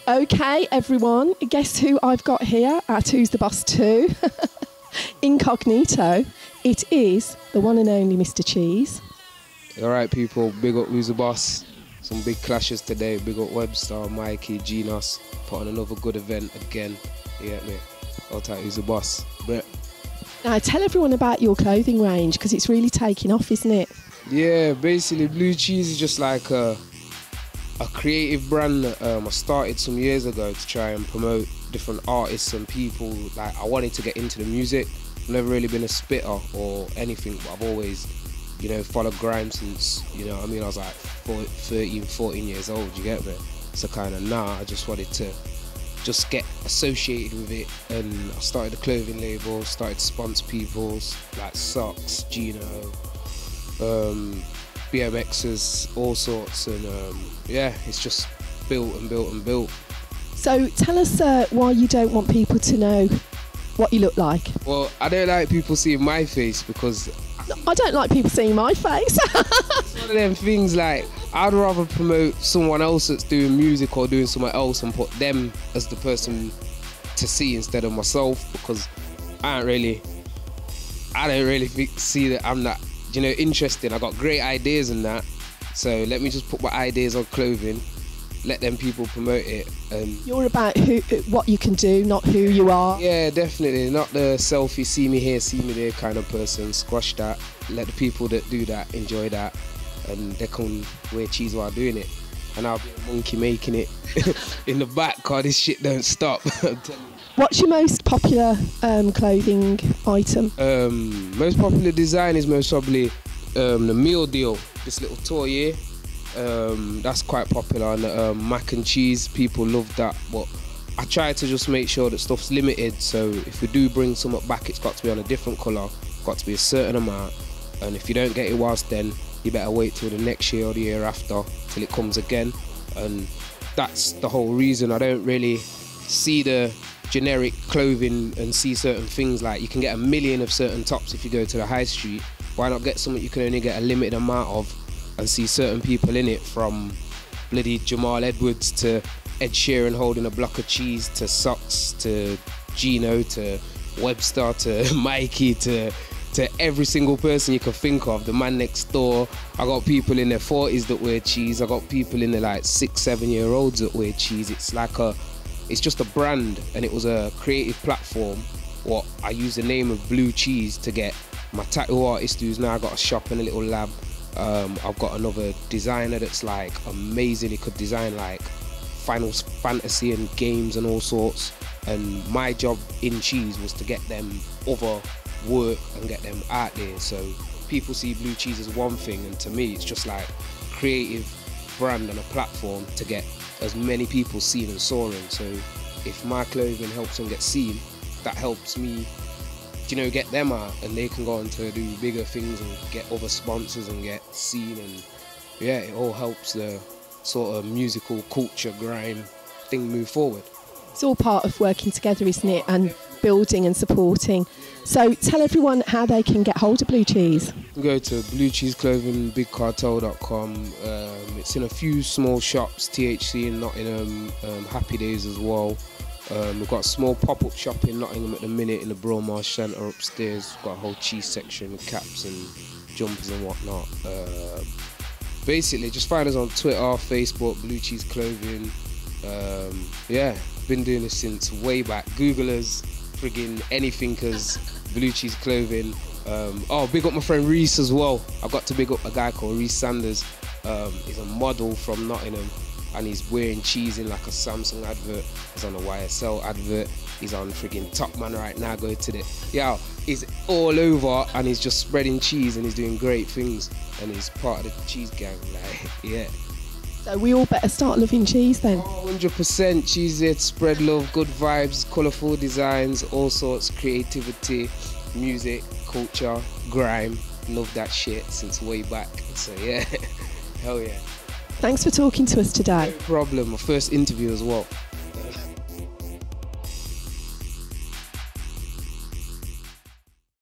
Okay, everyone, guess who I've got here at WhosDaBoss2? Incognito. It is the one and only Mr.Cheese. All right, people, big up Who's the Boss. Some big clashes today. Big up Webstar, Mikey, Genos. Put on another good event again. You get me? All tight, Who's the Boss? Brett. Now, tell everyone about your clothing range, because it's really taking off, isn't it? Yeah, basically, Blue Cheese is just like a creative brand that I started some years ago to try and promote different artists and people. Like, I wanted to get into the music. I've never really been a spitter or anything, but I've always, you know, followed grime since, you know what I mean, I was like 13, 14 years old, you get me? So kind of now I just wanted to just get associated with it, and I started a clothing label, started to sponsor people like Socks, Gino, BMXers, all sorts, and yeah, it's just built and built and built. So tell us why you don't want people to know what you look like. Well, I don't like people seeing my face because I don't like people seeing my face. it's one of them things, like, I'd rather promote someone else that's doing music or doing something else and put them as the person to see instead of myself, because I don't really see that I'm that, you know, interesting. I got great ideas in that, so let me just put my ideas on clothing, let them people promote it. And you're about what you can do, not who you are. Yeah, definitely. Not the selfie, see me here, see me there kind of person. Squash that. Let the people that do that enjoy that, and they can wear cheese while doing it. And I'll be a monkey making it in the back, cause this shit don't stop. I'm telling you. What's your most popular clothing item? Most popular design is most probably the meal deal. This little toy here. That's quite popular, and the mac and cheese, people love that, but I try to just make sure that stuff's limited, so if we do bring something back, it's got to be on a different colour, got to be a certain amount, and if you don't get it whilst then, you better wait till the next year or the year after till it comes again. And that's the whole reason I don't really see the generic clothing and see certain things. Like, you can get 1 million of certain tops if you go to the high street. Why not get something you can only get a limited amount of and see certain people in it, from bloody Jamal Edwards to Ed Sheeran holding a block of cheese, to Socks, to Gino, to Webstar, to Mikey, to every single person you can think of, the man next door. I got people in their 40s that wear cheese. I got people in their like 6, 7 year olds that wear cheese. It's like it's just a brand, and it was a creative platform. What I use the name of Blue Cheese to get my tattoo artist, who's now got a shop and a little lab. I've got another designer that's like amazing. He could design like Final Fantasy and games and all sorts. And my job in cheese was to get them other work and get them out there. So people see Blue Cheese as one thing, and to me it's just like a creative brand and a platform to get as many people seen and soaring. So if my clothing helps them get seen, that helps me, you know, get them out, and they can go on to do bigger things and get other sponsors and get seen. And yeah, it all helps the sort of musical culture grime thing move forward. It's all part of working together, isn't it, and building and supporting. So tell everyone how they can get hold of Blue Cheese. Go to bluecheeseclothing.bigcartel.com. It's in a few small shops, THC in Nottingham, Happy Days as well. We've got a small pop-up shop in Nottingham at the minute in the Bromarsh Centre upstairs. We've got a whole cheese section with caps and jumpers and whatnot. Basically, just find us on Twitter, Facebook, Blue Cheese Clothing. Yeah, been doing this since way back. Google us, friggin' anything as Blue Cheese Clothing. Oh, big up my friend Reese as well. I've got to big up a guy called Reese Sanders. He's a model from Nottingham, and he's wearing cheese in like a Samsung advert. He's on a YSL advert. He's on friggin' Top Man right now. Go to the, yeah, he's all over, and he's just spreading cheese, and he's doing great things, and he's part of the cheese gang. Like, yeah. So we all better start loving cheese then. Oh, 100%. Cheese here to spread love, good vibes, colourful designs, all sorts, creativity, music, culture, grime. Love that shit since way back. So yeah, hell yeah. Thanks for talking to us today. No problem. My first interview as well.